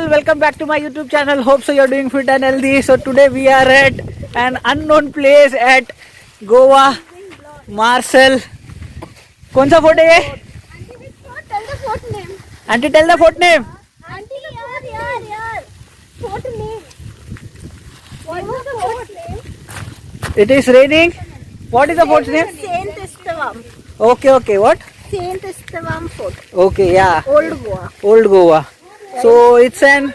Welcome back to my YouTube channel. Hope so you're doing fit and healthy. So today we are at an unknown place at Goa, Marcel. कौन सा fort है ये? Tell the fort name. Auntie, tell the fort name. Auntie, yaar. Fort name. What is the fort name? It is raining. What is the fort's name? St Estevam. Okay. What? St Estevam Fort. Okay, yeah. Old Goa. Old Goa. So it's an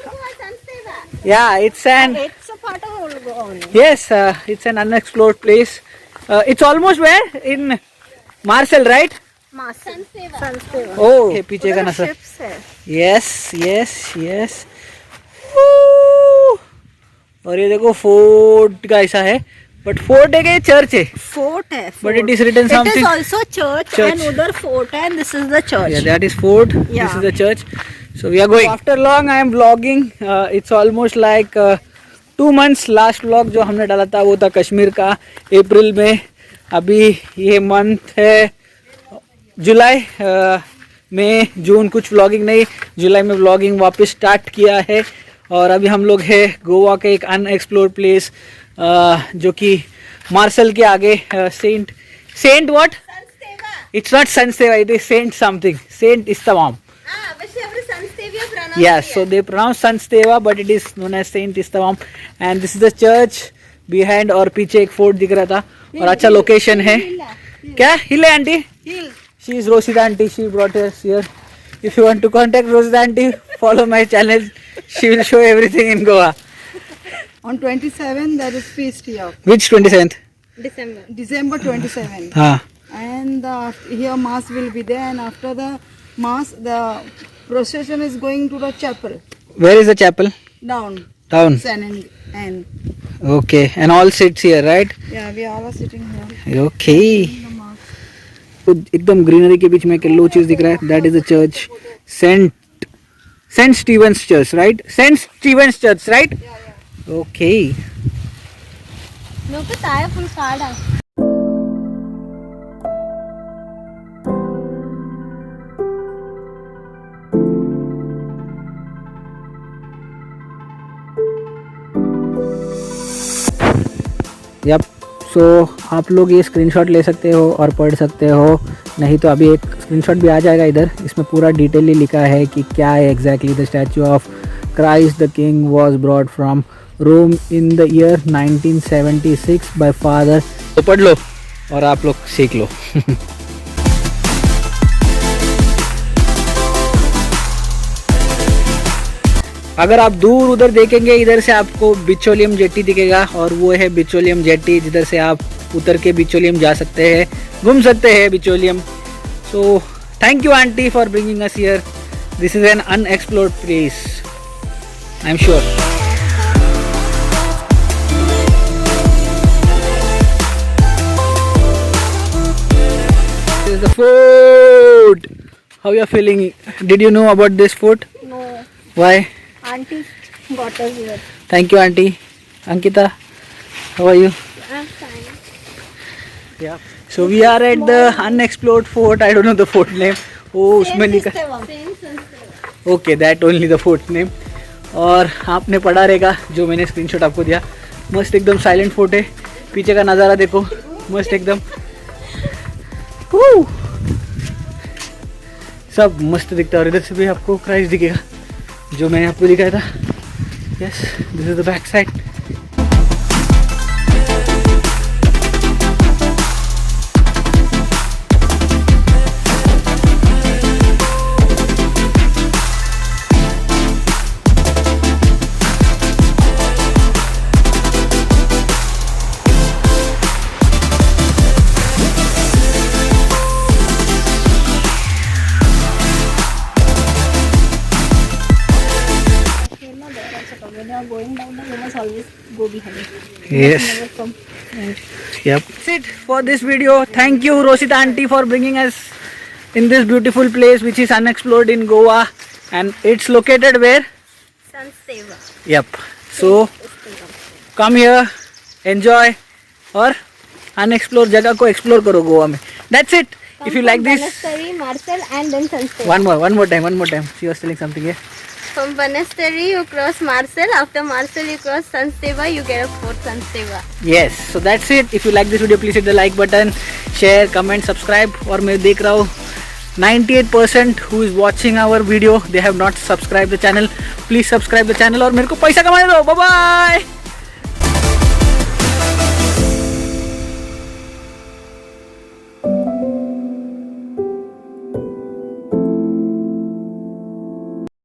It's a part of Old Goa only. Yes, it's an unexplored place. It's almost where in Marcel, right? St Estevam. Oh, ये पीछे का नज़र. Ships है. Yes. और ये देखो fort का ऐसा है. But fort है कि चर्च है? Fort है. But it is written something. It is also church. And उधर fort है and this is the church. Yeah, that is fort. Yeah. This is the church. So we are going. After long I am vlogging. It's almost like 2 months. Last vlog जो हमने डाला था वो था कश्मीर का अप्रैल में. अभी ये मंथ है जुलाई. मई जून कुछ व्लॉगिंग नहीं. जुलाई में व्लॉगिंग वापस स्टार्ट किया है. और अभी हम लोग है गोवा के एक अनएक्सप्लोर्ड प्लेस जो कि मार्शल के आगे saint what? It's not sun सेवा. It is saint something. Saint इस्तवाम. Yes, so they pronounce St Estevam, but it is known as St Estevam. And this is the church behind. और पीछे एक fort दिख रहा था. और अच्छा लोकेशन है. क्या हिल है aunty? Hill. She is Rosita aunty. She brought us here. If you want to contact Rosita aunty, follow my channel. She will show everything in Goa. On 27th there is feast here. Which 27th? December 27th. हाँ. And here mass will be there, and after the mass the procession is going to the chapel. Where is the chapel? Down. Down. And Okay. And all sits here, right? yeah, we all are sitting here. Okay. तो एकदम greenery के बीच में एक लो चीज दिख रहा है. That is the church. St Stephen's Church, right? St Stephen's Church, right? Yeah. Okay. Look at tire full card. Yup. So आप लोग ये स्क्रीनशॉट ले सकते हो और पढ़ सकते हो. नहीं तो अभी एक स्क्रीनशॉट भी आ जाएगा इधर. इसमें पूरा डिटेल लिखा है कि क्या है exactly. The statue of Christ the King was brought from Rome in the year 1976 by father. तो पढ़ लो और आप लोग सीख लो. अगर आप दूर उधर देखेंगे इधर से आपको बिचोलियम जेट्टी दिखेगा. और वो है बिचोलियम जेट्टी जिधर से आप उतर के बिचोलियम जा सकते हैं, घूम सकते हैं Bicholim. So thank you aunty for bringing us here. This is an unexplored place, I am sure. This is the fort. How you are feeling? Did you know about this fort? No. Why? Auntie got us here. Thank you, auntie. Ankita, how are you? I'm fine. Yeah. So we are at the unexplored fort. I don't know the fort name. Oh, उसमें लिखा. Okay, that only the fort name. और आपने पढ़ा रहेगा जो मैंने screenshot आपको दिया. मस्त एकदम साइलेंट फोर्ट है. पीछे का नज़ारा देखो, मस्त एकदम. सब मस्त दिखता है. और इधर से भी आपको क्राइस्ट दिखेगा जो मैंने आपको दिखाया था. Yes, this is the back side. Going down, you must always go behind. Yes. Yep. That's it for this video. Thank you Rosita aunty for bringing us in this beautiful place which is unexplored in Goa, and it's located where? St Estevam. Yep. So come here, enjoy और unexplored जगह को explore करो गोवा में. That's it. If you like this, Banasteri, Marcel, and then St Estevam. one more time. She was telling something here. From Banasteri, you cross Marcel. After Marcel, you cross St Estevam. You get a Fort St Estevam. Yes. So that's it. If you like this video, please hit the like button, share, comment, subscribe. और मैं देख रहा हूँ 98% who is watching our video, they have not subscribed the channel. Please subscribe the channel और मेरे को पैसा कमाने दो. Bye bye.